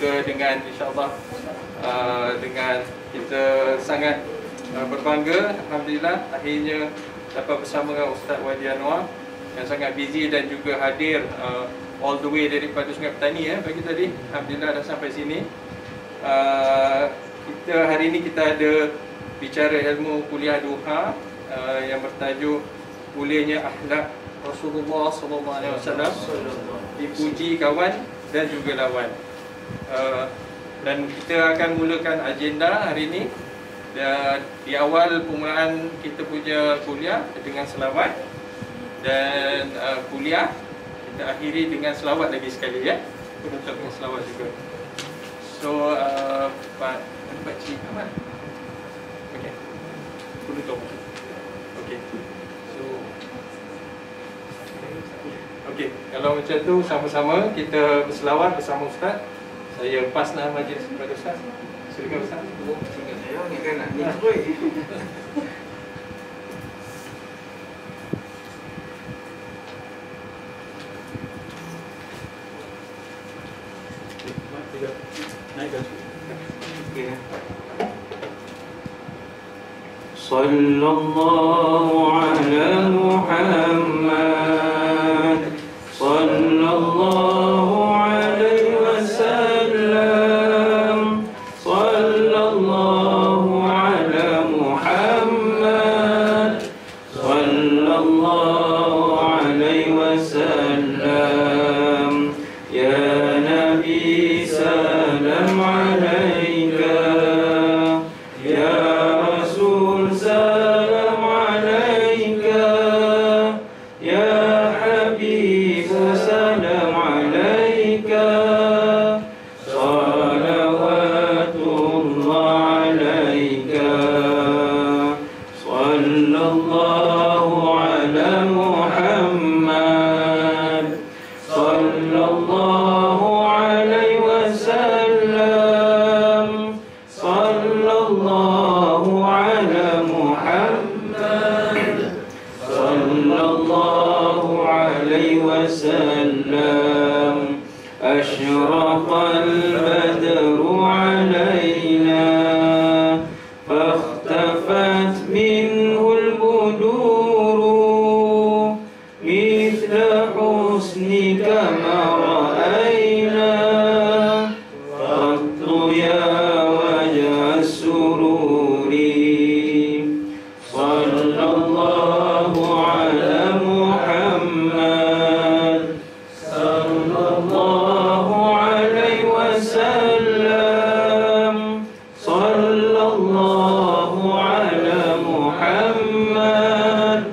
juga dengan insya-Allah dengan kita sangat berbangga, alhamdulillah akhirnya dapat bersama dengan Ustaz Wadi Anwar yang sangat busy dan juga hadir all the way daripada Sungai Petani pagi tadi. Alhamdulillah dah sampai sini. Kita hari ini kita ada bicara ilmu kuliah duha yang bertajuk mulianya akhlak Rasulullah SAW, dipuji kawan dan juga lawan. Dan kita akan mulakan agenda hari ini. Dan di awal permulaan kita punya kuliah dengan selawat, dan kuliah kita akhiri dengan selawat lagi sekali penutup dengan selawat juga. So Pak Cik Ahmad, okey, penutup. Okey, so okey, kalau macam tu sama-sama kita berselawat bersama Ustaz. Saya paslah majlis kepada Ustaz. Silakan Ustaz. Saya ni kan nak ni terus. Sallallahu ala Muhammad, sallallahu alaihi wasallam, sallallahu ala Muhammad, sallallahu alaihi wasallam. Ya Nabi salam alaika, ya Rasul salam alaika, ya Habib salam alaika, salawatullah alaika, sallallahu ala Muhammad, sallallahu alaihi wasallam, sallallahu ala Muhammad, sallallahu alaihi wasallam. Ashraqal badru alaina fakhtafat minhul buduru mithla husnika ma ra'ayna qattu ya wajha sururi. Sallallahu ala Muhammad, sallallahu alaihi wasallam, sallallahu ala Muhammad,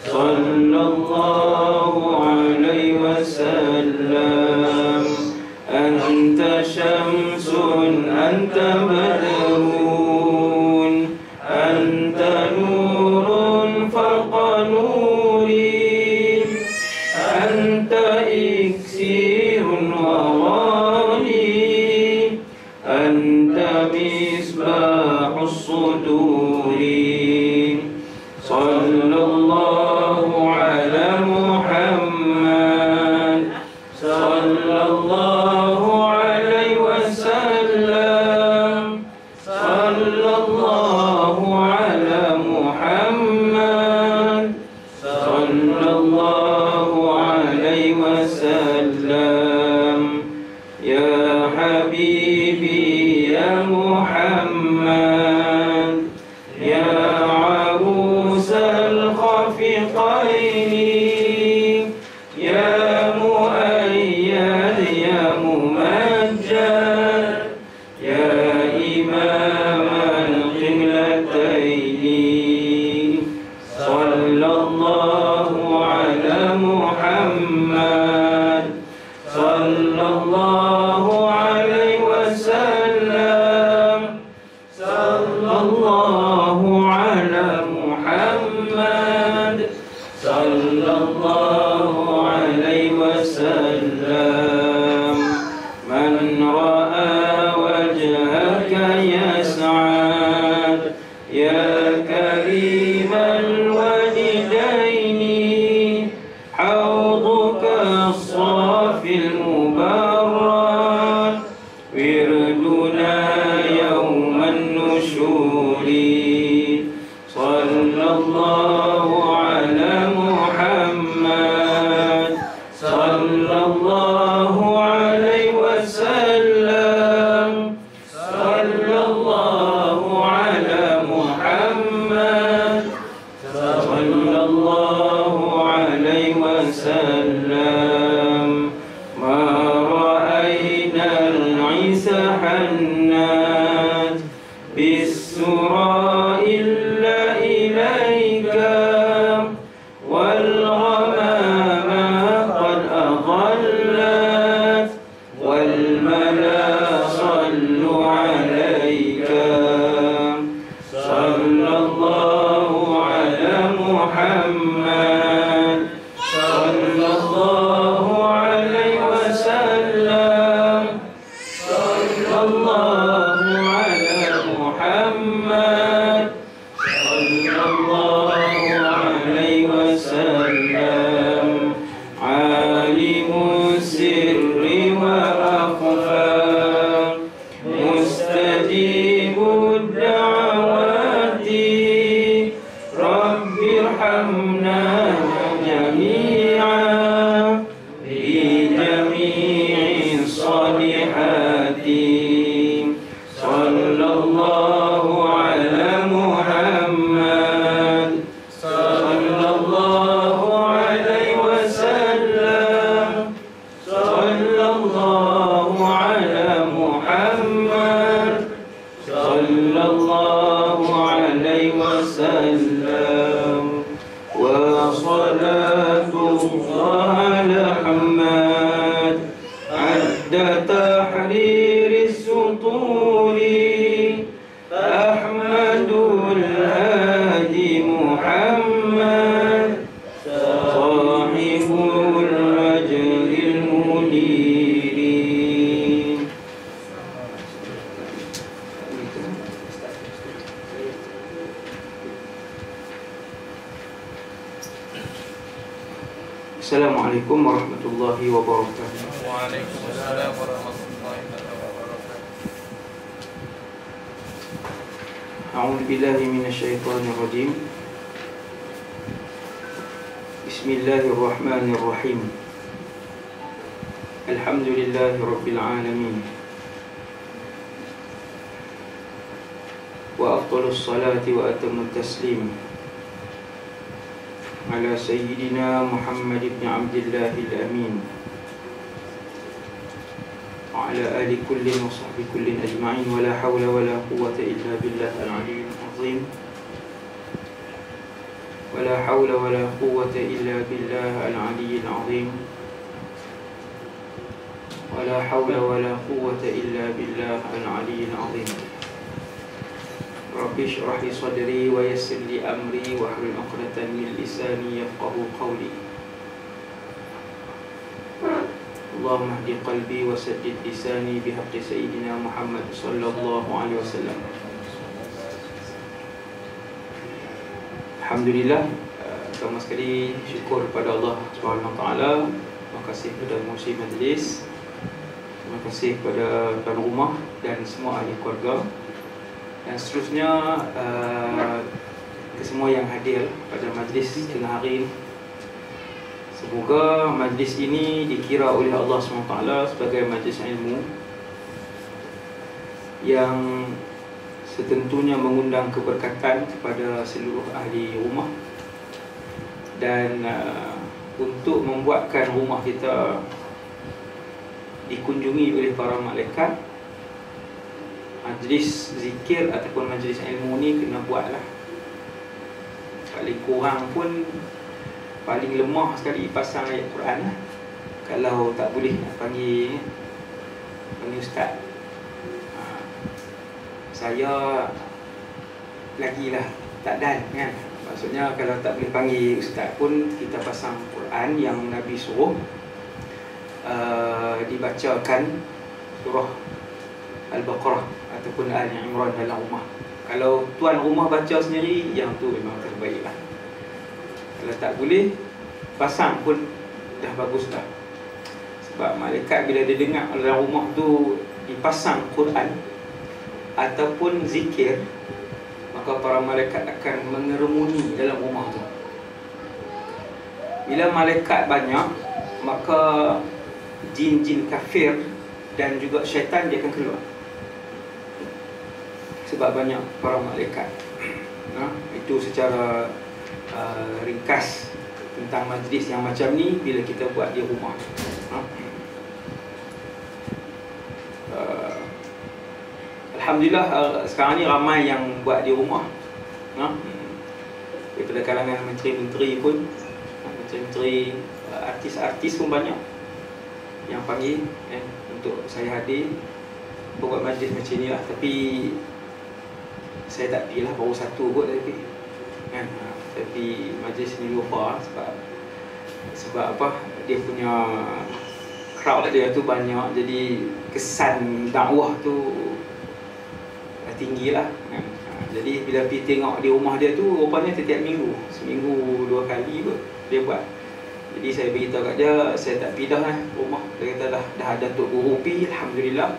sallallahu alaihi wasallam. Anta syamsun, anta badrun, anta nurun fawqa nuri, anta iksirun wa ghali, anta misbahus suduri. Sallallahu ala Muhammad, sallallahu alaihi wasallam, sallallahu ala Muhammad, sallallahu alaihi wasallam. Ya Habibi ya Muhammad, ya arusal khafiqaini, ya muayyad ya mumajjad, ya imam al-qiblataini. Sallallahu ala Muhammad, sallallahu alaihi wasallam, sallallahu ala Muhammad, sallallahu alaihi wasallam. Man ra'a wajhaka yas'ad, ya karimal walidaini, hawduka as-safil mubarak, مجيب الدعوات رب ارحمنا جميعا في جميع الصالحات صلى الله على محمد صلى الله عليه وسلم صلى الله على محمد صلى الله عليه وسلم وصلاة الله على محمد عد تحرير السطور أحمد الهادي محمد صاحب الأجر المنير. Assalamualaikum warahmatullahi wabarakatuh. Waalaikumsalam warahmatullahi wabarakatuh. A'udzu billahi minasyaitonir rajim. Bismillahirrahmanirrahim. Alhamdulillahi rabbil alamin. Wa afdhalus salati wa atammut taslim ala sayyidina Muhammad ibn Abdullah al-Amin wa ala ali kullin wa sahbi kullin ajma'in wa la hawla wa la quwwata illa billah al-aliyyil azim wa la hawla wa la quwwata illa billah al-aliyyil azim wa la hawla wa la quwwata illa billah al-aliyyil azim. Rabbi shrah li sadri wa yassir li amri wa hlul 'uqdatan min lisani yafqahu qawli. Allahumma hdi qalbi wa saddid lisani bihaqqi sayyidina Muhammad sallallahu alaihi wasallam. Alhamdulillah, pertama sekali syukur kepada Allah Subhanahu wa taala. Terima kasih kepada pengurusi majlis. Terima kasih kepada tuan rumah dan semua ahli keluarga. Dan seterusnya ke semua yang hadir pada majlis tengah hari ini. Semoga majlis ini dikira oleh Allah SWT sebagai majlis ilmu yang setentunya mengundang keberkatan kepada seluruh ahli rumah dan untuk membuatkan rumah kita dikunjungi oleh para malaikat. Majlis zikir ataupun majlis ilmu ni kena buatlah. Paling kurang pun, paling lemah sekali pasang ayat Quran lah. Kalau tak boleh nak panggil ustaz. Saya lagilah tak dan kan. Maksudnya kalau tak boleh panggil ustaz pun, kita pasang Quran yang Nabi suruh dibacakan surah Al-Baqarah ataupun Al-Imran dalam rumah. Kalau tuan rumah baca sendiri, yang tu memang terbaik lah. Kalau tak boleh, pasang pun dah bagus lah. Sebab malaikat bila dia dengar dalam rumah tu dipasang Quran ataupun zikir, maka para malaikat akan mengerumuni dalam rumah tu. Bila malaikat banyak, maka jin-jin kafir dan juga syaitan dia akan keluar. Sebab banyak para malaikat. Itu secara ringkas tentang majlis yang macam ni bila kita buat di rumah. Alhamdulillah, sekarang ni ramai yang buat di rumah. Daripada kalangan menteri-menteri pun, menteri-menteri, artis-artis pun banyak yang panggil untuk saya hadir buat majlis macam ni lah. Tapi saya tak pergi lah, baru satu kot tapi kan. Tapi majlis ni lupa sebab apa, dia punya crowd dia tu banyak, jadi kesan dakwah tu tinggi lah kan. Jadi bila pergi tengok di rumah dia tu, rupanya setiap minggu, seminggu 2 kali kot dia buat. Jadi saya beritahu kat dia, saya tak pergi dah rumah. Dia kata dah ada Tok Guru pergi, Alhamdulillah.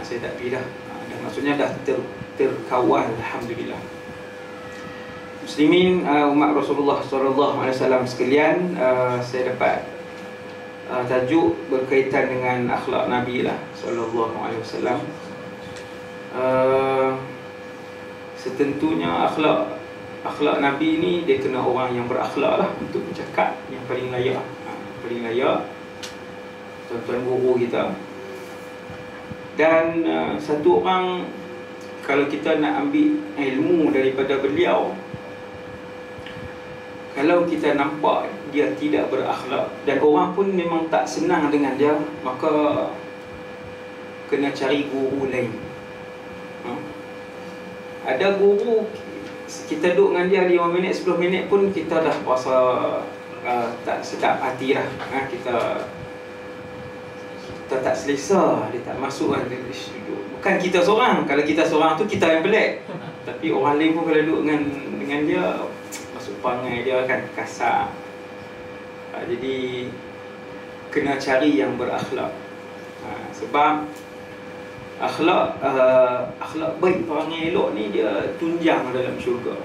Saya tak pergi dah. Dah nak Maksudnya dah terkawal, alhamdulillah. Muslimin, umat Rasulullah SAW sekalian, saya dapat tajuk berkaitan dengan akhlak Nabi lah SAW. Setentunya akhlak Nabi ni dia kena orang yang berakhlak lah untuk bercakap, yang paling layak. Paling layak tuan-tuan guru kita. Dan satu orang, kalau kita nak ambil ilmu daripada beliau, kalau kita nampak dia tidak berakhlak dan orang pun memang tak senang dengan dia, maka kena cari guru lain. Ada guru kita duduk dengan dia 5 minit 10 minit pun kita dah rasa tak sedap hati lah. Kita tak selesa, dia tak masuk kan. Bukan kita seorang, kalau kita seorang tu kita yang pelik, tapi orang lain pun kalau duduk dengan dia, masuk perangai dia kan kasar. Jadi kena cari yang berakhlak. Sebab akhlak baik, perangai elok ni dia tunjang dalam syurga.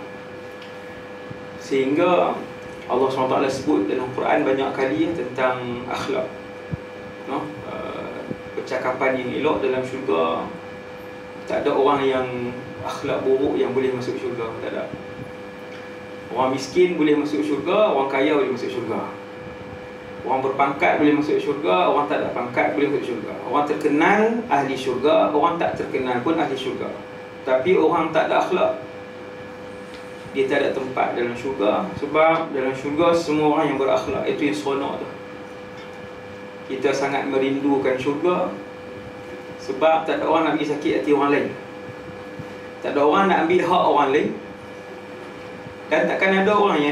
Sehingga Allah SWT sebut dalam Quran banyak kali tentang akhlak. Percakapan yang elok dalam syurga. Tak ada orang yang akhlak buruk yang boleh masuk syurga. Tak ada. Orang miskin boleh masuk syurga, orang kaya boleh masuk syurga. Orang berpangkat boleh masuk syurga, orang tak ada pangkat boleh masuk syurga. Orang terkenal ahli syurga, orang tak terkenal pun ahli syurga. Tapi orang tak ada akhlak, dia tak ada tempat dalam syurga. Sebab dalam syurga semua orang yang berakhlak, itu yang seronok tu. Kita sangat merindukan syurga sebab tak ada orang nak pergi sakit hati orang lain. Tak ada orang nak ambil hak orang lain. Dan takkan ada orang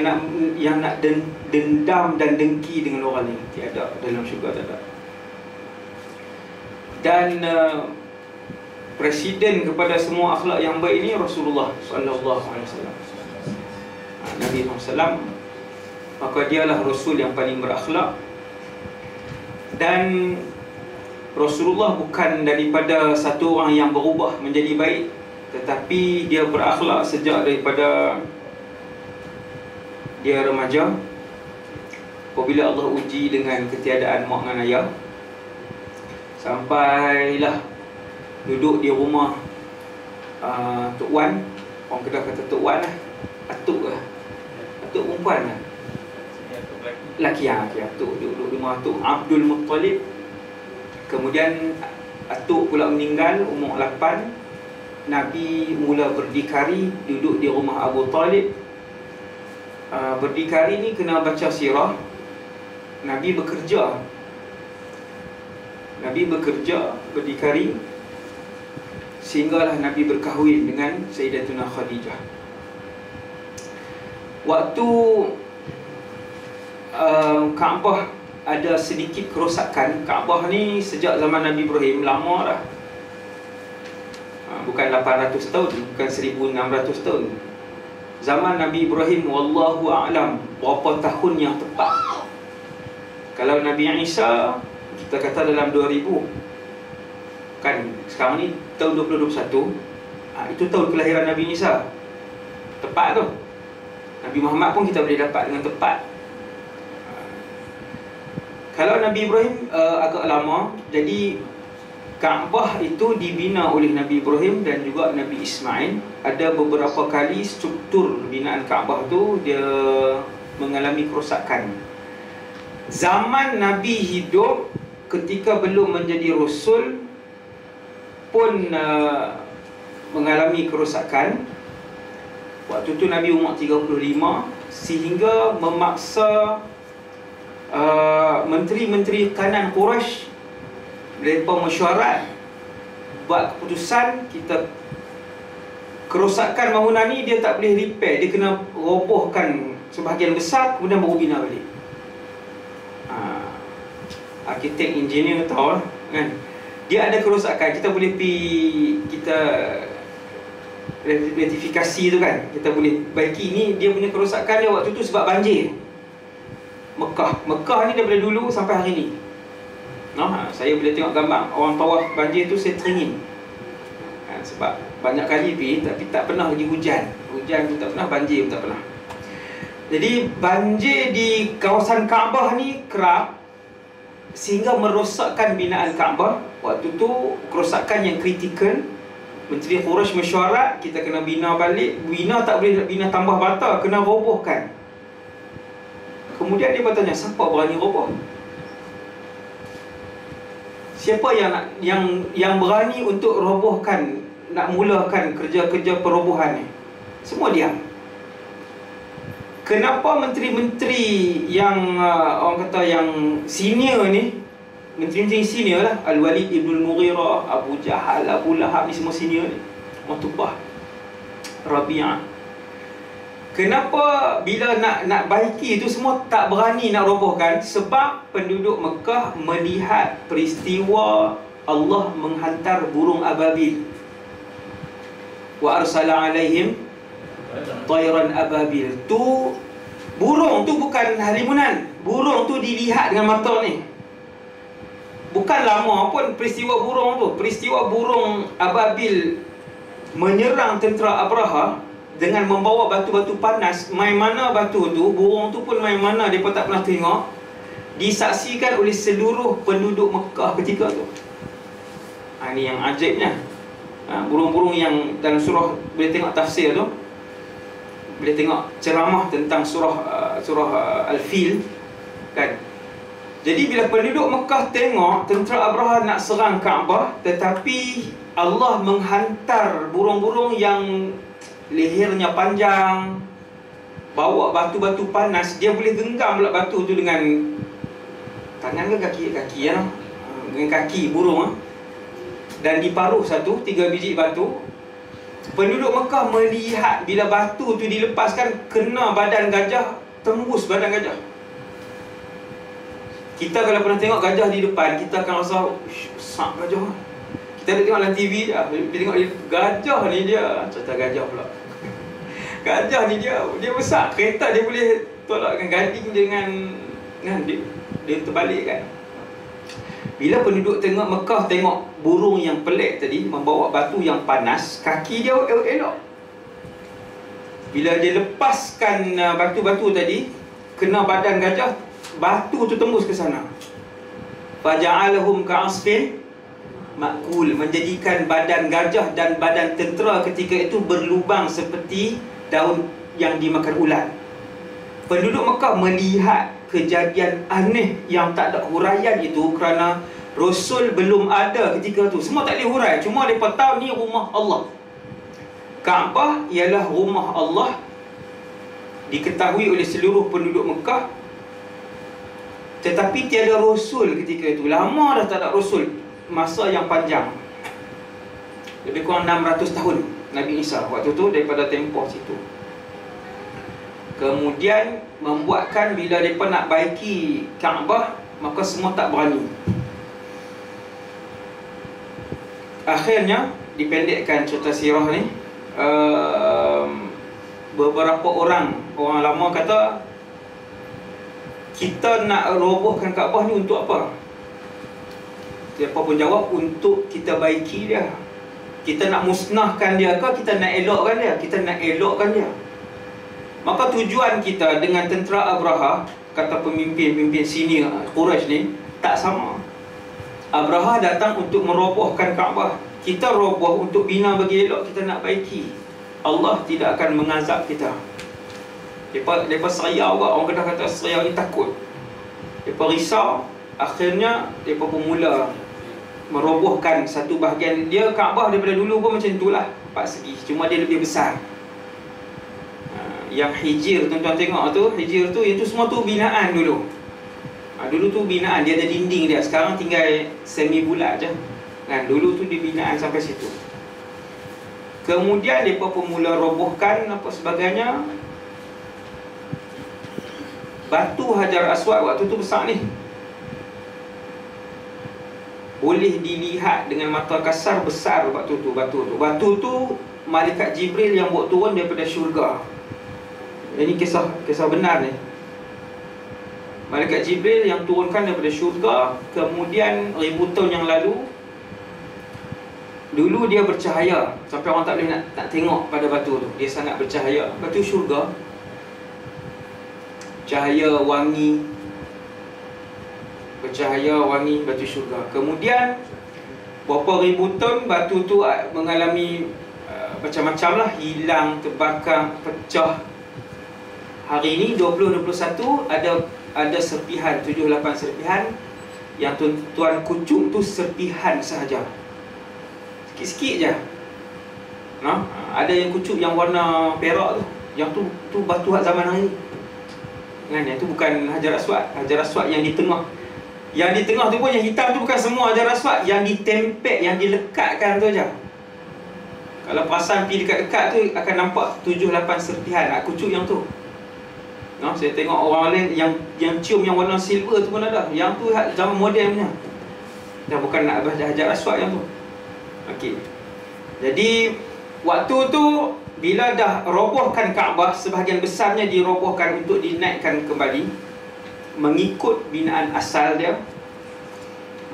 yang nak dendam dan dengki dengan orang lain. Tiada, dalam syurga tak ada. Dan presiden kepada semua akhlak yang baik ini Rasulullah SAW. Nabi SAW, maka dialah Rasul yang paling berakhlak. Dan Rasulullah bukan daripada satu orang yang berubah menjadi baik, tetapi dia berakhlak sejak daripada dia remaja. Apabila Allah uji dengan ketiadaan mak dan ayah, sampailah duduk di rumah Tok Wan. Orang Kedah kata Tok Wan lah, atuk lah, atuk perempuan lah, laki atuk. Duduk di rumah atuk Abdul Muttalib. Kemudian atuk pula meninggal umur 8. Nabi mula berdikari duduk di rumah Abu Talib. Berdikari ni kena baca sirah. Nabi bekerja, berdikari, sehinggalah Nabi berkahwin dengan Sayyidatuna Khadijah. Waktu Kaabah ada sedikit kerosakan. Kaabah ni sejak zaman Nabi Ibrahim, lama dah. Bukan 800 tahun, bukan 1600 tahun. Zaman Nabi Ibrahim, wallahu a'lam berapa tahun yang tepat. Kalau Nabi Isa, kita kata dalam 2000. Kan sekarang ni tahun 2021, itu tahun kelahiran Nabi Isa. Tepat tu. Nabi Muhammad pun kita boleh dapat dengan tepat. Kalau Nabi Ibrahim agak lama. Jadi Kaabah itu dibina oleh Nabi Ibrahim dan juga Nabi Ismail. Ada beberapa kali struktur binaan Kaabah tu dia mengalami kerosakan. Zaman Nabi hidup ketika belum menjadi Rasul pun mengalami kerosakan. Waktu tu Nabi umur 35, sehingga memaksa menteri-menteri kanan Quraisy, mereka mesyuarat buat keputusan, kita kerosakan bangunan ni dia tak boleh repair, dia kena robohkan sebahagian besar kemudian baru bina balik. Arkitek, engineer tahu lah kan, dia ada kerosakan, kita boleh kita rectifikasi tu kan, kita boleh baiki. Ni dia punya kerosakan dia waktu tu sebab banjir. Mekah ni daripada dulu sampai hari ni. Saya boleh tengok gambar orang tawaf banjir tu, saya teringin. Sebab banyak kali pergi tapi tak pernah lagi hujan. Hujan pun tak pernah, banjir pun tak pernah. Jadi banjir di kawasan Kaabah ni kerap, sehingga merosakkan binaan Kaabah. Waktu tu kerosakan yang kritikal. Menteri Quraisy mesyuarat, kita kena bina balik. Bina tak boleh bina tambah bata, kena robohkan. Kemudian dia bertanya, siapa berani roboh? Siapa yang berani untuk robohkan, nak mulakan kerja-kerja perobohan ni? Semua diam. Kenapa menteri-menteri yang orang kata yang senior ni, menteri-menteri senior lah, Al-Walid Ibn Mughirah, Abu Jahal, Abu Lahab ni semua senior ni, Utbah, Rabi'ah. Kenapa bila nak baiki itu semua tak berani nak robohkan? Sebab penduduk Mekah melihat peristiwa Allah menghantar burung ababil. Wa arsala alaihim tayran ababil. Tu burung tu bukan halimunan. Burung tu dilihat dengan mata ni. Bukan lama pun peristiwa burung tu. Peristiwa burung ababil menyerang tentera Abraha dengan membawa batu-batu panas. Main mana batu tu, burung tu pun main mana, mereka tak pernah tengok. Disaksikan oleh seluruh penduduk Mekah ketika tu. Ini yang ajaibnya. Burung-burung yang dalam surah, boleh tengok tafsir tu, boleh tengok ceramah tentang surah Al-Fil kan. Jadi bila penduduk Mekah tengok tentera Abraha nak serang Kaabah, tetapi Allah menghantar burung-burung yang lehernya panjang, bawa batu-batu panas. Dia boleh genggam pula batu tu dengan tangan ke kaki ya, dengan kaki burung. Dan diparuh 3 biji batu. Penduduk Mekah melihat bila batu tu dilepaskan, kena badan gajah, tembus badan gajah. Kita kalau pernah tengok gajah di depan, kita akan rasa besar gajah. Kita ada tengok dalam TV je, bila tengok gajah ni dia, cerita gajah pula. Gajah ni dia besar. Kereta dia boleh tolakkan gading dengan dia terbalik kan. Bila penduduk Mekah tengok burung yang pelik tadi membawa batu yang panas, kaki dia elok-elok. Bila dia lepaskan batu-batu tadi, kena badan gajah, batu tu tembus ke sana. Faja'alahum ka'asfin ma'kul, menjadikan badan gajah dan badan tentera ketika itu berlubang seperti daun yang dimakan ulat. Penduduk Mekah melihat kejadian aneh yang tak ada huraian itu kerana Rasul belum ada ketika itu. Semua tak ada hurai, cuma mereka tahu ni rumah Allah. Kaabah ialah rumah Allah, diketahui oleh seluruh penduduk Mekah. Tetapi tiada Rasul ketika itu. Lama dah tak ada Rasul. Masa yang panjang, lebih kurang 600 tahun Nabi Isa waktu tu daripada tempoh situ. Kemudian membuatkan bila mereka nak baiki Kaabah, maka semua tak berani. Akhirnya dipendekkan cerita sirah ni, beberapa orang lama kata, kita nak robohkan Kaabah ni untuk apa? Siapa pun jawab, untuk kita baiki dia. Kita nak musnahkan dia ke kita nak elokkan dia? Kita nak elokkan dia. Maka tujuan kita dengan tentera Abraha, kata pemimpin senior Quraisy ni, tak sama. Abraha datang untuk merobohkan Kaabah. Kita roboh untuk bina bagi elok, kita nak baiki. Allah tidak akan mengazab kita. Mereka seraya orang kata seraya ni takut. Mereka risau. Akhirnya mereka pun mula merobohkan satu bahagian. Dia Kaabah daripada dulu pun macam itulah, 4 segi, cuma dia lebih besar. Yang hijir, tuan-tuan tengok tu, hijir tu, itu semua tu binaan dulu. Dulu tu binaan, dia ada dinding dia. Sekarang tinggal semi bulat je kan. Dulu tu dia binaan sampai situ. Kemudian mereka pun mula robohkan apa sebagainya. Batu Hajar Aswad waktu tu besar ni, boleh dilihat dengan mata kasar, besar batu tu. Batu tu malaikat Jibril yang buat turun daripada syurga. Ini kisah benar ni. Malaikat Jibril yang turunkan daripada syurga. Kemudian 1000 tahun yang lalu Dulu dia bercahaya sampai orang tak boleh nak tengok pada batu tu. Dia sangat bercahaya. Batu syurga, cahaya wangi, bercahaya wangi batu syurga. Kemudian berapa ribu tahun batu tu mengalami macam-macam lah, hilang, terbakar, pecah. Hari ni 2021 ada serpihan, 7-8 serpihan. Yang tuan kucuk tu serpihan sahaja, sikit-sikit je. Ada yang kucuk yang warna perak tu, yang tu batu hak zaman hari kan. Yang tu bukan Hajar Aswad. Hajar Aswad yang di tengah. Yang di tengah tu pun yang hitam tu bukan semua Hajar Aswad. Yang ditempel, yang dilekatkan tu je. Kalau perasan pergi dekat-dekat tu akan nampak 7-8 serpihan kucuk yang tu. Saya tengok orang lain yang cium yang warna silver tu pun ada. Yang tu zaman moden punya. Dan bukan nak Hajar Aswad yang tu. Okey. Jadi waktu tu bila dah robohkan Kaabah, sebahagian besarnya dirobohkan untuk dinaikkan kembali mengikut binaan asal dia.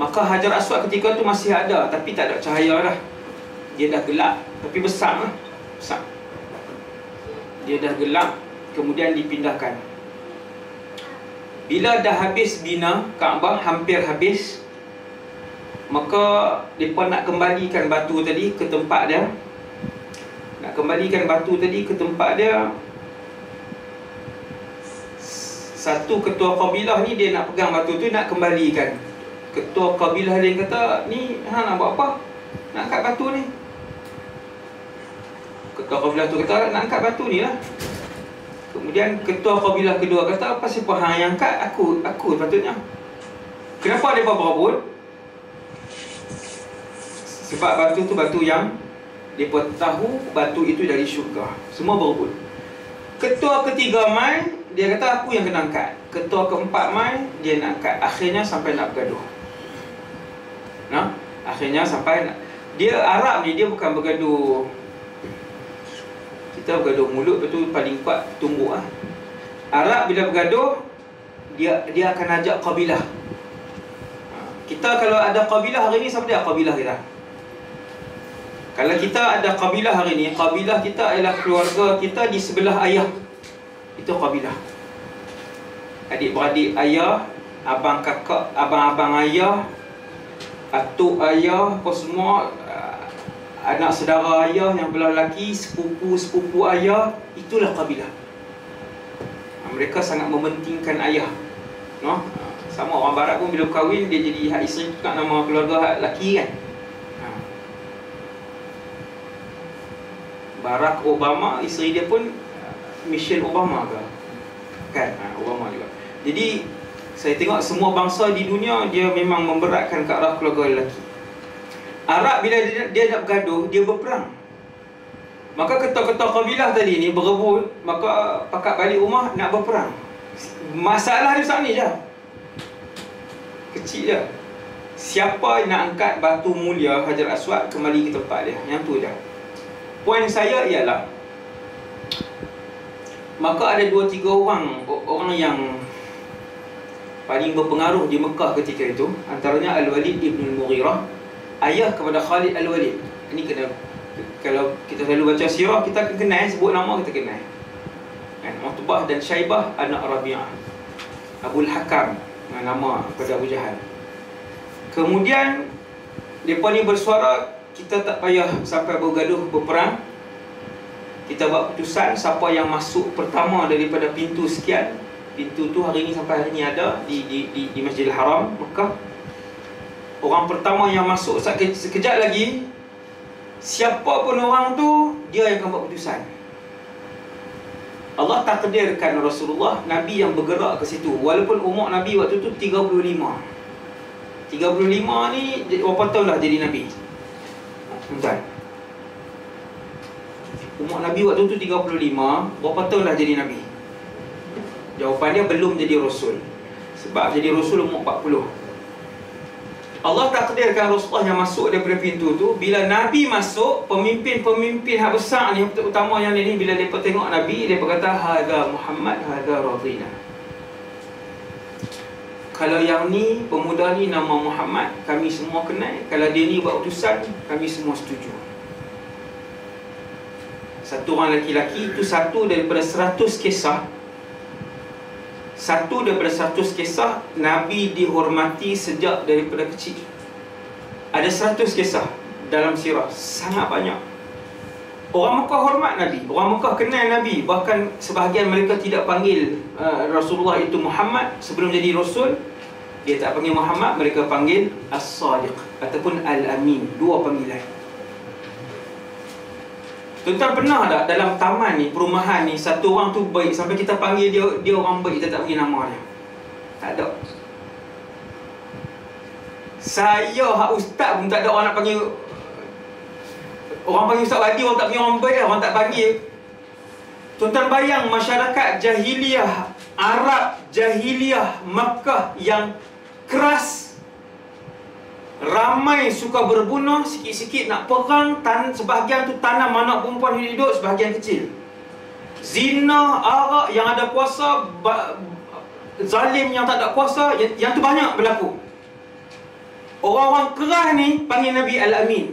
Maka Hajar Aswad ketika tu masih ada, tapi tak ada cahaya dah. Dia dah gelap, tapi besar lah. Besar. Dia dah gelap, kemudian dipindahkan. Bila dah habis bina Kaabah, hampir habis, maka mereka nak kembalikan batu tadi ke tempat dia. Nak kembalikan batu tadi ke tempat dia. Satu ketua kabilah ni dia nak pegang batu tu, nak kembalikan. Ketua kabilah lain kata, ni nak buat apa? Nak angkat batu ni. Ketua kabilah tu kata, nak angkat batu ni lah. Kemudian ketua kabilah kedua kata, apa siapa hang yang angkat? Aku patutnya. Kenapa mereka berebut? Sebab batu tu batu yang mereka tahu batu itu dari syurga. Semua berebut. Ketua ketiga mai, dia kata aku yang kena angkat. Ketua keempat mai, dia nak angkat. Akhirnya sampai nak bergaduh. Akhirnya sampai nak. Dia Arab ni, dia bukan bergaduh. Kita bergaduh mulut, betul paling kuat tumbuk lah. Arab bila bergaduh, dia akan ajak kabilah. Kita kalau ada kabilah hari ni, siapa dia kabilah kita? Kalau kita ada kabilah hari ni, kabilah kita adalah keluarga kita di sebelah ayah. Itu kabilah. Adik-beradik ayah, abang kakak, abang-abang ayah, atuk ayah, apa semua, anak saudara ayah yang belah lelaki, sepupu-sepupu ayah, itulah kabilah. Mereka sangat mementingkan ayah. Sama orang barat pun bila kahwin, dia jadi hak isteri tukar nama keluarga hak lelaki kan. Barack Obama, isteri dia pun Michelle Obama ke? Kan? Obama juga. Jadi saya tengok semua bangsa di dunia, dia memang memberatkan ke arah keluarga lelaki. Arab bila dia nak bergaduh, dia berperang. Maka ketua-ketua kabilah tadi ni berebut, maka pakat balik rumah nak berperang. Masalah dia besar ni je. Kecil je. Siapa nak angkat batu mulia Hajar Aswad kembali ke tempat dia? Yang tu je. Poin saya ialah, maka ada 2-3 orang yang paling berpengaruh di Mekah ketika itu. Antaranya Al-Walid ibn Al-Mughirah, ayah kepada Khalid Al-Walid. Ini kena, kalau kita selalu baca sirah, kita kenal, sebut nama kita kenal kan? Utbah dan Syaibah anak Rabi'ah, Abul Hakam, nama kepada Abu Jahal. Kemudian mereka ni bersuara, kita tak payah sampai bergaduh, berperang. Kita buat keputusan siapa yang masuk pertama daripada pintu sekian. Pintu tu hari ni sampai hari ni ada di Masjidil Haram Mekah. Orang pertama yang masuk, sekejap lagi, siapa pun orang tu, dia yang akan buat keputusan. Allah takdirkan Rasulullah, Nabi yang bergerak ke situ. Walaupun umur Nabi waktu tu 35 ni, berapa tahun dah jadi Nabi? Tuan, umur Nabi waktu tu 35, berapa tahun dah jadi Nabi? Jawapannya belum jadi Rasul. Sebab jadi Rasul umur 40. Allah takdirkan Rasulullah yang masuk daripada pintu tu. Bila Nabi masuk, pemimpin-pemimpin hak besar ni, utama yang ni, bila mereka tengok Nabi, mereka kata, Hadha Muhammad, hadha Radina. kalau yang ni, pemuda ni nama Muhammad, kami semua kenal. Kalau dia ni buat utusan, kami semua setuju. Satu orang lelaki-lelaki itu satu daripada 100 kisah. Satu daripada 100 kisah Nabi dihormati sejak daripada kecil. Ada 100 kisah dalam sirah, sangat banyak. Orang Mekah hormat Nabi, orang Mekah kenal Nabi. Bahkan sebahagian mereka tidak panggil Rasulullah itu Muhammad sebelum jadi Rasul. Dia tak panggil Muhammad, mereka panggil As-Sadiq ataupun Al-Amin. Dua panggilan. Tuan-tuan pernah tak dalam taman ni, perumahan ni, satu orang tu baik sampai kita panggil dia orang baik, kita tak panggil nama dia? Tak ada. Saya hak ustaz pun tak ada orang nak panggil. Orang panggil ustaz Wadi, orang tak panggil orang baik, orang tak panggil. Tuan-tuan bayang masyarakat jahiliah Arab, jahiliah Makkah yang keras. Ramai suka berbunuh, sikit-sikit nak perang, sebahagian tu tanam anak perempuan hidup, sebahagian kecil. Zina, arak yang ada kuasa, zalim yang tak ada kuasa, yang tu banyak berlaku. Orang-orang keras ni panggil Nabi Al-Amin.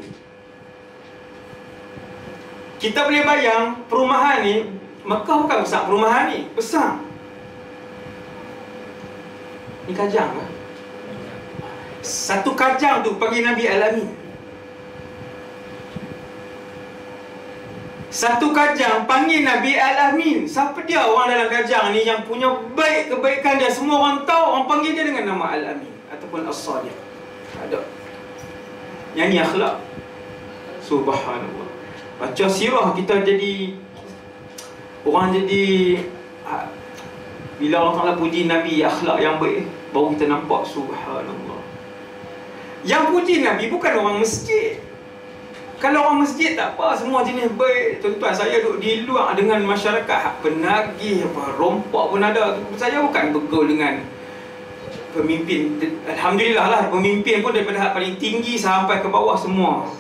Kita boleh bayang perumahan ni, Mekah bukan besar, perumahan ni besar. Ni kajang lah. Satu kajang tu panggil Nabi Al-Amin. Satu kajang panggil Nabi Al-Amin. Siapa dia orang dalam kajang ni yang punya baik, kebaikan dia semua orang tahu, orang panggil dia dengan nama Al-Amin ataupun As-Sadiq. Ada. Yang ni akhlak. Subhanallah. Baca sirah kita jadi orang jadi bila Allah Ta'ala puji Nabi akhlak yang baik, baru kita nampak subhanallah. Yang puji Nabi bukan orang masjid. Kalau orang masjid tak apa, semua jenis baik. Tuan-tuan, saya duduk di luar dengan masyarakat penagih, rompak pun ada. Saya bukan bergaul dengan pemimpin. Alhamdulillah lah, pemimpin pun daripada paling tinggi sampai ke bawah semua.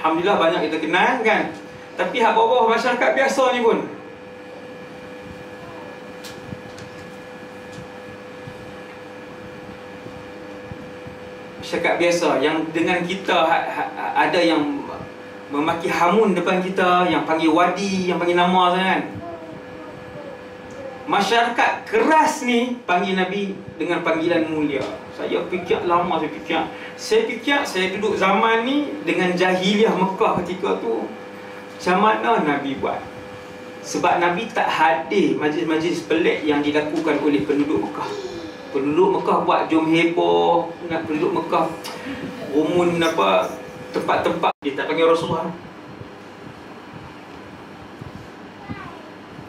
Alhamdulillah banyak kita kenal kan. Tapi hak bawah masyarakat biasa ni pun, masyarakat biasa yang dengan kita ada yang memaki hamun depan kita, yang panggil wadi, yang panggil nama kan. Masyarakat keras ni panggil Nabi dengan panggilan mulia. Saya fikir lama, saya fikir saya duduk zaman ni dengan jahiliah Mekah ketika tu, macam mana Nabi buat? Sebab Nabi tak hadir majlis-majlis pelik yang dilakukan oleh penduduk Mekah. Penduduk Mekah buat jom heboh, nak penduduk Mekah rumun apa tempat-tempat. Dia tak panggil Rasulullah.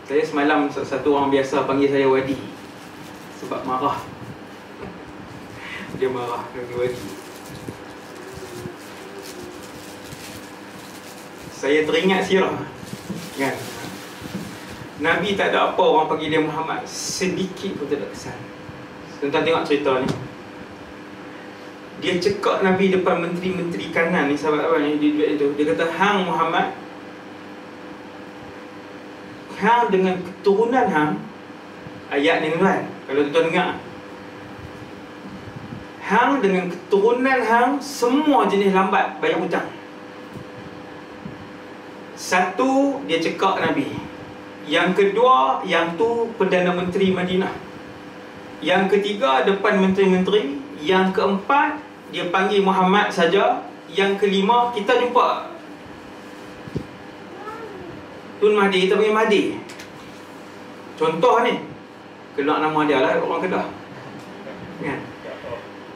Saya semalam satu orang biasa panggil saya Wadi sebab marah. Dia marah panggil Wadi. Saya teringat sirah kan. Nabi tak ada apa orang panggil dia Muhammad, sedikit pun tak ada kesan. Tuan-tuan tengok cerita ni. Dia cekak Nabi depan menteri-menteri kanan ni, sahabat-sahabat ni itu. Dia kata, hang Muhammad, hang dengan keturunan hang, ayat ni kan, kalau tuan-tuan dengar, hang dengan keturunan hang semua jenis lambat bayar hutang. Satu, dia cekak Nabi. Yang kedua, yang tu Perdana Menteri Madinah. Yang ketiga, depan menteri-menteri. Yang keempat, dia panggil Muhammad saja. Yang kelima, kita jumpa Tun Mahdi, kita panggil Mahdi. Contoh ni, keluar nama dia lah, orang Kedah kan?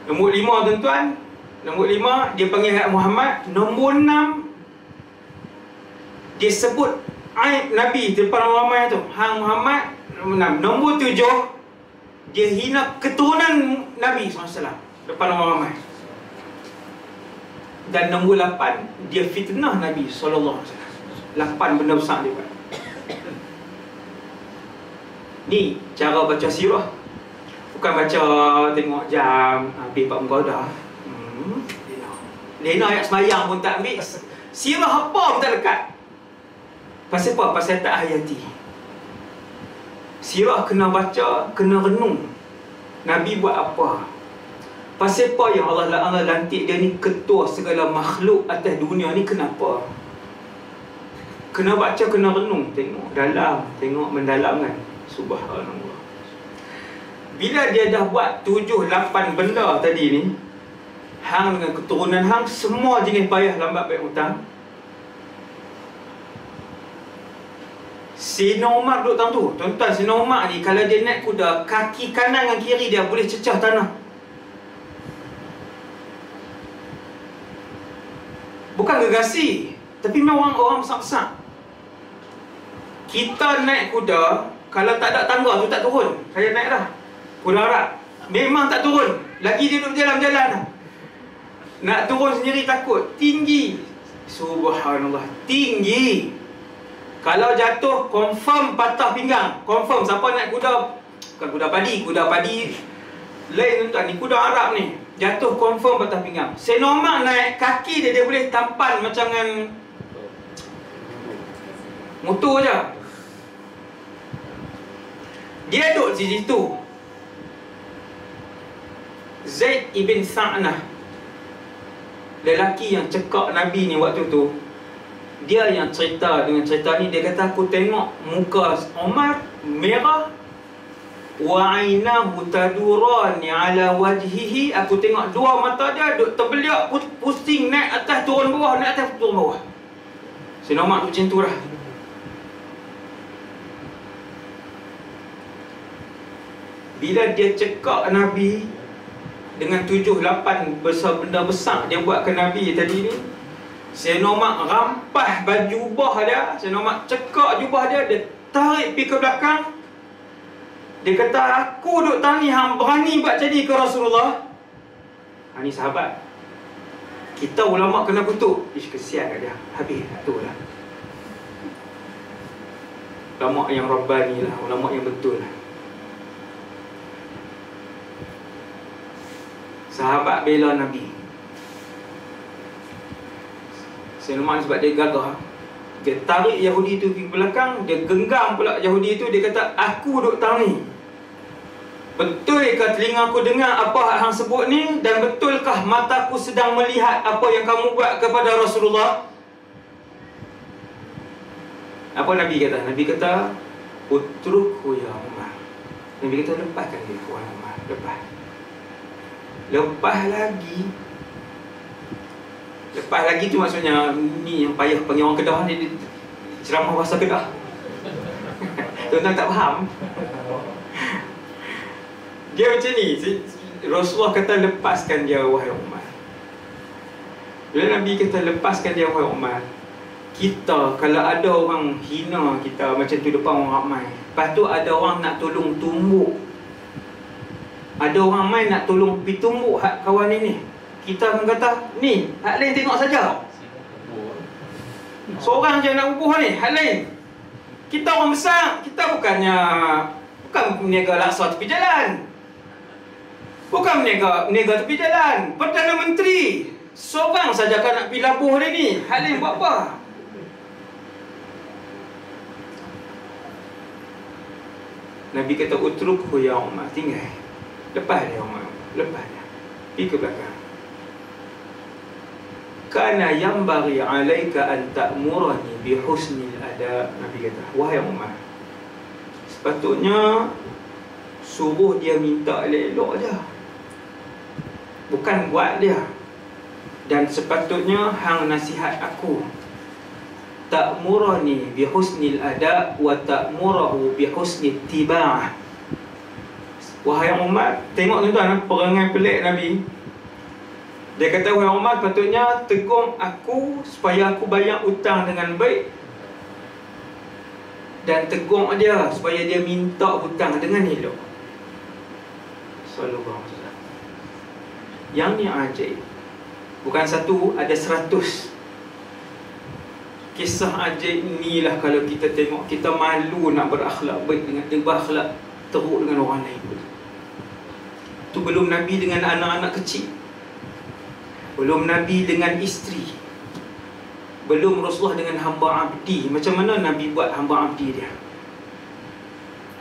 Nombor 5 tuan-tuan, nombor 5 dia panggil Muhammad. Nombor 6 dia sebut aib Nabi depan orang ramai tu, hang Muhammad. Nombor 6. Nombor 7 dia hina keturunan Nabi SAW depan orang ramai. Dan nombor 8 dia fitnah Nabi SAW. 8 benda besar dia buat. Ni cara baca sirah. Bukan baca tengok jam, habis 4 muka dah. Lena ayat semayang pun tak ambil. Sirah apa pun tak lekat. Pasal apa? Pasal tak hayati. Sirah kena baca, kena renung. Nabi buat apa? Pasal apa yang Allah lantik dia ni ketua segala makhluk atas dunia ni? Kenapa? Kena baca, kena renung, tengok dalam, tengok mendalam kan. Subhanallah. Bila dia dah buat 7-8 benda tadi ni, hang dengan keturunan hang semua jenis payah lambat bayar hutang. Sayyidina Umar duduk tang tu. Tuan-tuan, Sayyidina Umar ni kalau dia naik kuda, kaki kanan dengan kiri dia boleh cecah tanah. Bukan gergasi, tapi memang orang besar-besar. Kita naik kuda, kalau tak ada tangga tu tak turun. Saya naik dah kuda Arab, memang tak turun. Lagi dia duduk jalan-jalan. Nak turun sendiri takut. Tinggi. Subhanallah, tinggi. Kalau jatuh, confirm patah pinggang. Confirm. Siapa naik kuda, bukan kuda padi, kuda padi lain tuan, ni kuda Arab ni, jatuh confirm patah pinggang. Sayyidina Umar naik, kaki dia boleh tampan macam dengan motor je. Dia duduk di situ. Zaid ibn Sa'nah, lelaki yang cekak Nabi ni waktu tu, dia yang cerita dengan cerita ni. Dia kata, aku tengok muka Umar merah, wa ainahu tadurani ala wajhihi. Aku tengok dua mata dia duk terbeliak, pusing, naik atas turun bawah, naik atas turun bawah. Sayyidina Umar macam tu lah. Bila dia cekak Nabi dengan 7-8 besar benda besar dia buat ke Nabi tadi ni, Sayyidina Umar rampas baju jubah dia. Sayyidina Umar cekak jubah dia, dia tarik pergi ke belakang. Dia kata, aku duk tani hang berani buat jadi ke Rasulullah. Ni sahabat. Kita ulama kena kutuk. Ish, kesian kat dia. Habis tu lah. Ulama yang Rabbani lah, ulama yang betul lah. Sahabat bela Nabi. Sayyidina Umar sebab dia gagah, dia tarik Yahudi tu pergi belakang. Dia genggam pula Yahudi tu. Dia kata, aku duk tani, betulkah telingaku dengar apa hang sebut ni? Dan betulkah mataku sedang melihat apa yang kamu buat kepada Rasulullah? Apa Nabi kata? Nabi kata, utrukhu ya Umar. Nabi kata, lepaskan dia, Tuan Umar. Lepas lagi. Lepas lagi tu maksudnya, ni yang payah panggil orang Kedah ni, ceramah bahasa Kedah. Tuan-tuan tak faham. Dia macam ni. Rasulullah kata, lepaskan dia wahai Umar. Bila Nabi kata lepaskan dia wahai Umar, kita kalau ada orang hina kita macam tu depan orang ramai, lepas tu ada orang nak tolong tumbuk, ada orang main nak tolong pergi tumbuk hak kawan ini, kita akan kata, ni hak lain tengok saja. Seorang je nak ubuh ni, hak lain. Kita orang besar, kita bukan meniaga laksa tepi jalan. Bukan meniaga tepi jalan. Perdana Menteri seorang saja kan nak pergi labuh hari ni, hak lain buat apa? Nabi kata, utrukhu ya Umar, tinggal. Lepas dia Umar, lepas dia. Pergi ke belakang. Kana yambaghi alaika an ta'murani bi husnil adab. Nabi kata, wahai Umar, sepatutnya suruh dia minta elok-elok dia, bukan buat dia. Dan sepatutnya hang nasihat aku, ta'murani bi husnil adab wa ta'murahu bi husnit tiba'ah. Wahai Umar, tengok tuan-tuan perangai pelik Nabi. Dia kata, wahai Umar, patutnya tegur aku supaya aku bayar hutang dengan baik, dan tegur dia supaya dia minta hutang dengan elok. Sallallahu alaihi wasallam. Yang ni ajaib. Bukan satu, ada 100. Kisah ajaib inilah kalau kita tengok, kita malu nak berakhlak baik dengan berakhlak teruk dengan orang lain. Tu belum Nabi dengan anak-anak kecil, belum Nabi dengan isteri, belum Rasulullah dengan hamba abdi. Macam mana Nabi buat hamba abdi dia?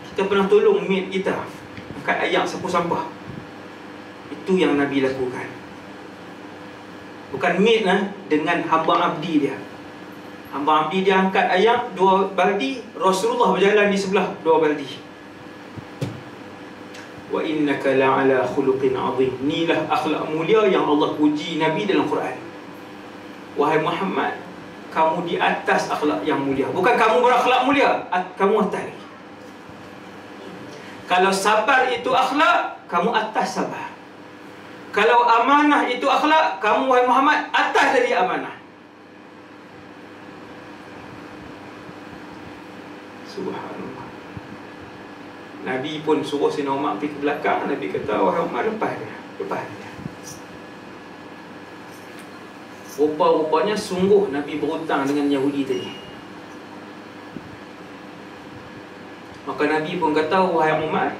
Kita pernah tolong mate kita, angkat ayam sapu sampah. Itu yang Nabi lakukan. Bukan mit dengan hamba abdi dia. Hamba abdi dia angkat ayam 2 baldi, Rasulullah berjalan di sebelah 2 baldi. Wa innaka la'ala khuluqin azim. Inilah akhlak mulia yang Allah puji Nabi dalam Quran. Wahai Muhammad, kamu di atas akhlak yang mulia. Bukan kamu berakhlak mulia, kamu atas lagi. Kalau sabar itu akhlak, kamu atas sabar. Kalau amanah itu akhlak, kamu wahai Muhammad atas dari amanah. Subhanallah. Nabi pun suruh Sayyidina Umar pergi ke belakang. Nabi kata, wahai Umar, lepas dia. Rupa-rupanya sungguh Nabi berhutang dengan Yahudi tadi. Maka Nabi pun kata, wahai Umar,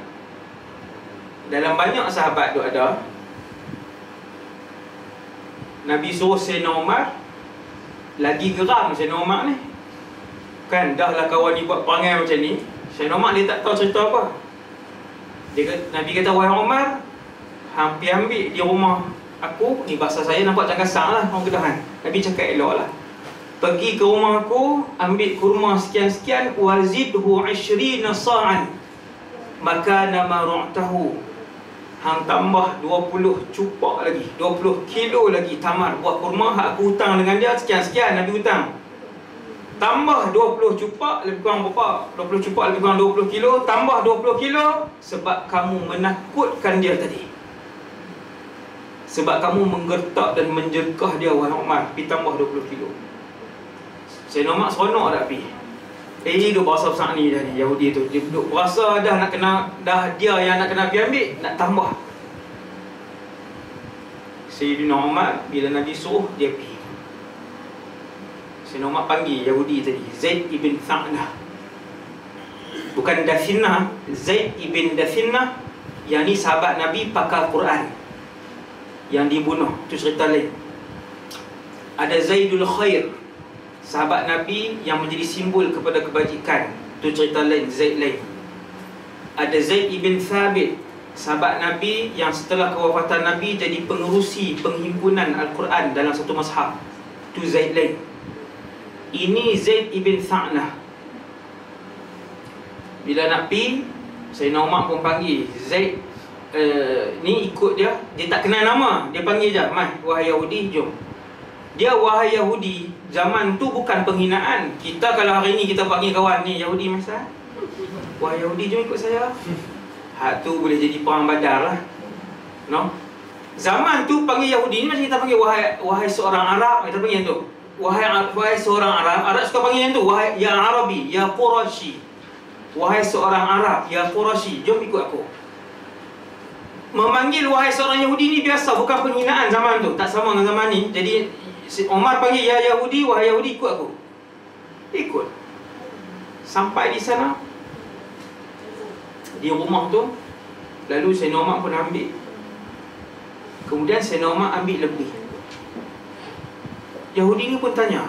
dalam banyak sahabat tu ada, Nabi suruh Sayyidina Umar, lagi geram Sayyidina Umar ni. Kan dah lah kawan ni buat perangai macam ni, Sayyidina Umar dia tak tahu cerita apa. Nabi kata, wahai Umar, hampir ambil di rumah aku, ni bahasa saya nampak macam kasar lah, orang Kedahan. Nabi cakap elok lah. Pergi ke rumah aku, ambil kurma sekian-sekian, wazidhu 20 sa'an maka nama ru'tahu, hang tambah 20 cupak lagi, 20 kilo lagi tamar buat kurma. Hak aku hutang dengan dia sekian-sekian, Nabi hutang. Tambah 20 cupak, lebih kurang berapa? 20 cupak lebih kurang 20 kilo, tambah 20 kilo sebab kamu menakutkan dia tadi. Sebab kamu menggertak dan menjerkah dia, wahai Umar, pergi tambah 20 kilo. Sayyidina Umar seronok tak pergi. Dia berasa besar ni dah ni, Yahudi tu. Dia duduk berasa dah nak kena, dah dia yang nak kena pergi ambil, nak tambah. Sayyidina Umar, bila Nabi suruh, dia pergi. Sayyidina Umar panggil Yahudi tadi, Zaid ibn Tha'nah. Bukan Dafinah, Zaid ibn Dafinah. Yang ni sahabat Nabi pakar Quran yang dibunuh, itu cerita lain. Ada Zaidul Khair, sahabat Nabi yang menjadi simbol kepada kebajikan, itu cerita lain, Zaid lain. Ada Zaid ibn Thabit, sahabat Nabi yang setelah kewafatan Nabi jadi pengerusi penghimpunan Al-Quran dalam satu mazhab, itu Zaid lain. Ini Zaid ibn Tha'nah. Bila nak pergi, Sayyidina Umar pun panggil Zaid, ni ikut dia. Dia tak kenal nama, dia panggil je, mai, wahai Yahudi, jom. Dia wahai Yahudi, zaman tu bukan penghinaan. Kita kalau hari ni kita panggil kawan ni Yahudi masa, wahai Yahudi, jom ikut saya. Hak tu boleh jadi perang Badar lah, no? Zaman tu panggil Yahudi ni macam kita panggil wahai seorang Arab. Kita panggil tu wahai seorang Arab. Arab suka panggil yang tu, wahai ya Arabi, ya Qurashi. Wahai seorang Arab, ya Qurashi, jom ikut aku. Memanggil wahai seorang Yahudi ni biasa, bukan penghinaan zaman tu. Tak sama dengan zaman ni. Jadi Umar panggil, ya Yahudi, wahai Yahudi, ikut aku. Ikut. Sampai di sana, di rumah tu, lalu Sayyidina Umar pun ambil. Kemudian Sayyidina Umar ambil lebih. Yahudi ni pun tanya,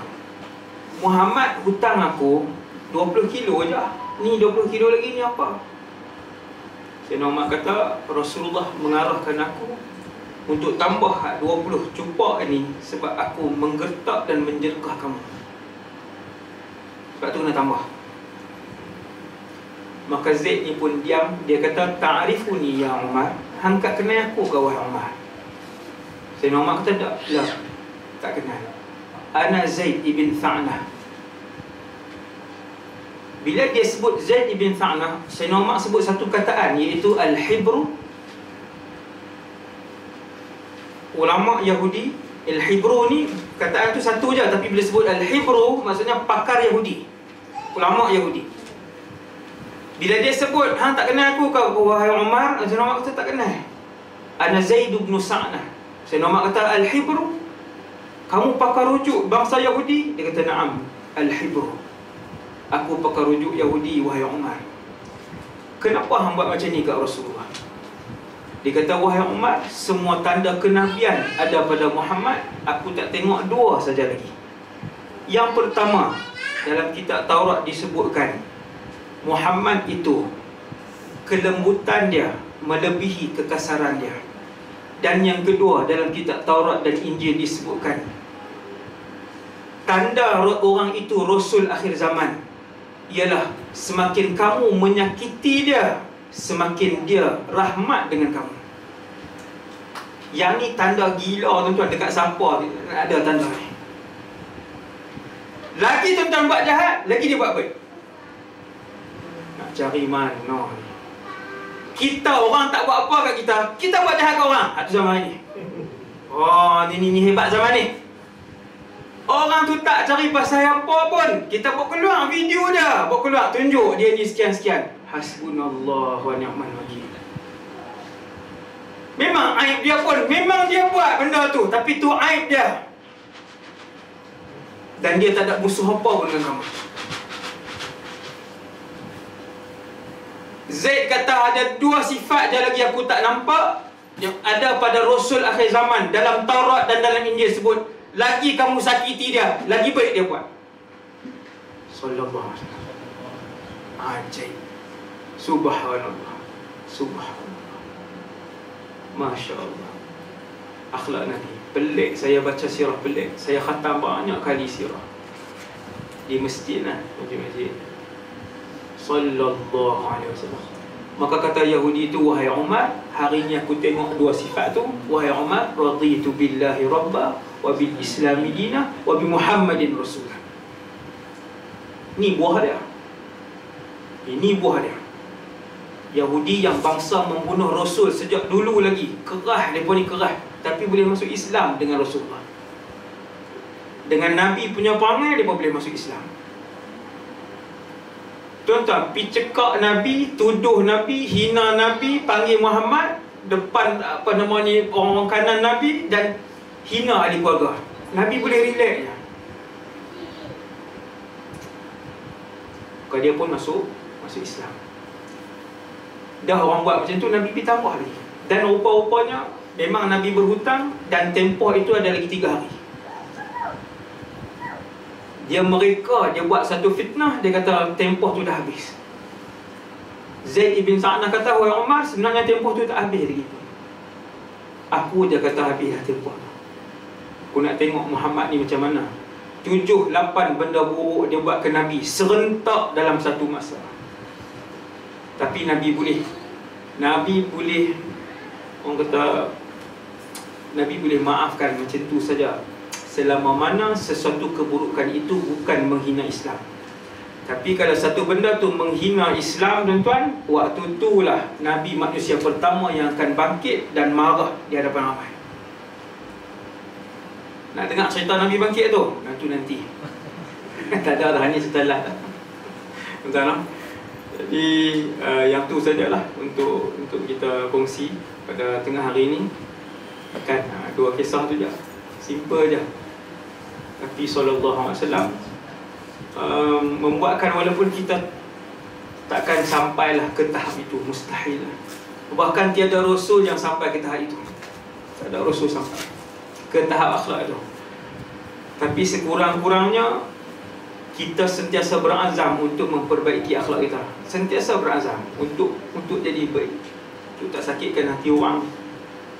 Muhammad hutang aku 20 kilo je. Ni 20 kilo lagi ni apa? Sayyidina Umar kata, Rasulullah mengarahkan aku untuk tambah 20 cupak ini sebab aku menggertak dan menjerkah kamu. Sebab tu kena tambah. Maka Zaid ni pun diam. Dia kata, ta'rifuni ya Umar, hang tak kenal aku ke wahai Umar? Sayyidina Umar kata, tak kenal. Ana Zaid ibn Tha'nah. Bila dia sebut Zaid ibn Tha'nah, Sayyidina Umar sebut satu kataan, iaitu Al-Hibru. Ulama Yahudi, Al-Hibru ni, kataan tu satu je, tapi bila sebut Al-Hibru, maksudnya pakar Yahudi, ulama Yahudi. Bila dia sebut, hang tak kenal aku ke wahai Umar? Sayyidina Umar kata, tak kenal. Ana Zaid ibn Tha'nah. Sayyidina Umar kata, Al-Hibru, kamu pakar rujuk bangsa Yahudi? Dia kata, na'am, Al-Hibru, aku pakar rujuk Yahudi, wahai Umar. Kenapa hang buat macam ni kat Rasulullah? Dia kata, wahai Umar, semua tanda kenabian ada pada Muhammad, aku tak tengok dua saja lagi. Yang pertama, dalam kitab Taurat disebutkan, Muhammad itu kelembutan dia melebihi kekasaran dia. Dan yang kedua, dalam kitab Taurat dan Injil disebutkan, tanda orang itu Rasul akhir zaman ialah semakin kamu menyakiti dia, semakin dia rahmat dengan kamu. Yang ni tanda gila tuan-tuan. Dekat siapa ada tanda ni. Lagi tuan-tuan buat jahat, lagi dia buat baik. Nak cari mana ni? Kita orang tak buat apa kat kita, kita buat jahat kat orang. Itu zaman ni. Oh, ni hebat zaman ni. Orang tu tak cari pasal apa pun, kita buat keluar video dia, buat keluar tunjuk dia ni sekian-sekian. Hasbunallah wa ni'mal wakil. Memang aib dia pun, memang dia buat benda tu, tapi tu aib dia. Dan dia tak ada musuh apa pun dengan kamu. Zaid kata ada dua sifat je lagi aku tak nampak yang ada pada Rasul akhir zaman. Dalam Taurat dan dalam Injil sebut, lagi kamu sakiti dia, lagi baik dia buat. Sallallahu alaihi wasallam. Ajaib. Subhanallah. Subhanallah. Masya Allah. Akhlak Nabi pelik. Saya baca sirah pelik. Saya khatam banyak kali sirah di masjid lah, masjid. Sallallahu alaihi wasallam. Maka kata Yahudi itu, wahai Umar, hari ini aku tengok dua sifat tu. Wahai Umar, raditu billahi rabba wa bil islami dina wa bi Muhammadin rasulah. Ni buah dia. Ini buah dia. Yahudi yang bangsa membunuh Rasul sejak dulu lagi, kerah, mereka ni kerah, tapi boleh masuk Islam dengan Rasulullah. Dengan Nabi punya perangai, mereka boleh masuk Islam. Tuan-tuan, pergi cekak Nabi, tuduh Nabi, hina Nabi, panggil Muhammad depan orang kanan Nabi, dan hina ahli keluarga. Nabi boleh relax je. Maka dia pun masuk Islam. Dah orang buat macam tu, Nabi pergi tambah lagi. Dan rupa-rupanya memang Nabi berhutang, dan tempoh itu ada lagi 3 hari. Dia buat satu fitnah, dia kata tempoh tu dah habis. Zaid ibn Sa'nah kata, wahai Umar, sebenarnya tempoh tu tak habis lagi. Aku je kata habis dah tempoh tu. Aku nak tengok Muhammad ni macam mana. 7-8 benda buruk dia buat ke Nabi serentak dalam satu masa. Tapi Nabi boleh, orang kata, Nabi boleh maafkan macam tu saja, selama mana sesuatu keburukan itu bukan menghina Islam. Tapi kalau satu benda tu menghina Islam, tuan-tuan, waktu itulah Nabi manusia pertama yang akan bangkit dan marah di hadapan ramai. Nak dengar cerita Nabi bangkit tu? Nanti tak ada dah, ni setelah tuan-tuan. Jadi yang tu sajalah untuk kita kongsi pada tengah hari ini. Akan 2 kisah tu je, simple je. Tapi sallallahu alaihi wasallam membuatkan walaupun kita takkan sampailah ke tahap itu, mustahil lah. Bahkan tiada Rasul yang sampai ke tahap itu. Tak ada Rasul sampai ke tahap akhlak itu. Tapi sekurang-kurangnya kita sentiasa berazam untuk memperbaiki akhlak kita. Sentiasa berazam untuk jadi baik, untuk tak sakitkan hati orang,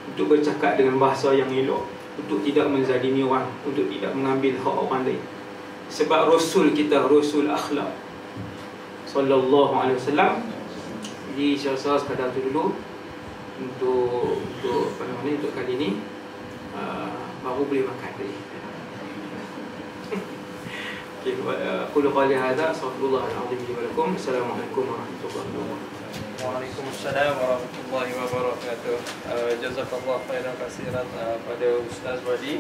untuk bercakap dengan bahasa yang elok, untuk tidak menzalimi orang, untuk tidak mengambil hak orang lain. Sebab Rasul kita, Rasul akhlak sallallahu alaihi wasallam. Jadi saya sekadar tu dulu untuk kali ni, baru boleh makan tadi. Qul qali hadza astaghfirullah al-azim li wa lakum. Assalamualaikum warahmatullahi wabarakatuh. Waalaikumsalam warahmatullahi wabarakatuh. Jazakallah khairan katsiran pada Ustaz Wadi,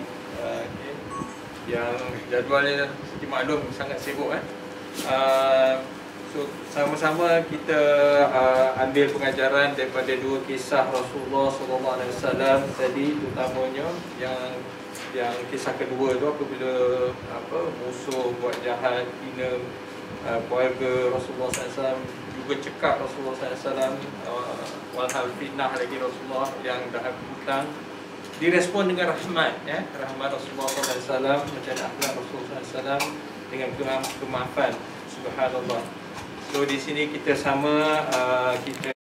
yang jadualnya seperti maklum sangat sibuk. So sama-sama kita ambil pengajaran daripada 2 kisah Rasulullah SAW tadi, terutamanya yang kisah kedua tu, apabila musuh buat jahat, hina keluarga Rasulullah SAW, juga cekap Rasulullah SAW, walhal fitnah lagi Rasulullah yang dah hutang, direspon dengan rahmat, rahmat Rasulullah SAW, macam akhlak Rasulullah SAW dengan kemaafan. Subhanallah. So di sini kita sama kita